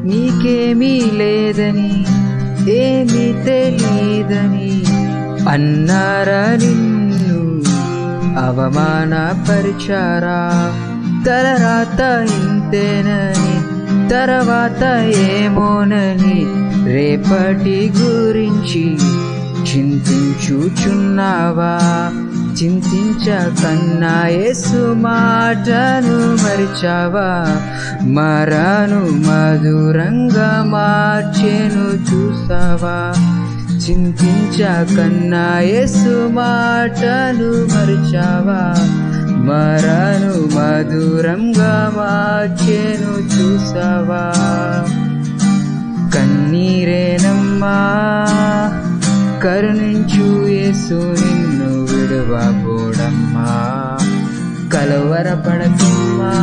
నీకేమీ లేదని ఏమీ తెలీదని అన్నారా నిన్ను అవమానపరిచారా? తలరాత ఇంతేనని తర్వాత ఏమోనని రేపటి గురించి చింతించుచున్నావా? చింతించకన్నా యేసు మాటను మరిచావా? మరను మధురంగా మార్చెను చూసావా? చింతించకన్నా యేసు మాటను మరిచావా? మరను మధురంగా మార్చెను చూసావా? కన్నీరేనమ్మా కరుణించు యేసు నిన్ను విడువబోడమ్మా. కలవరపడకమ్మా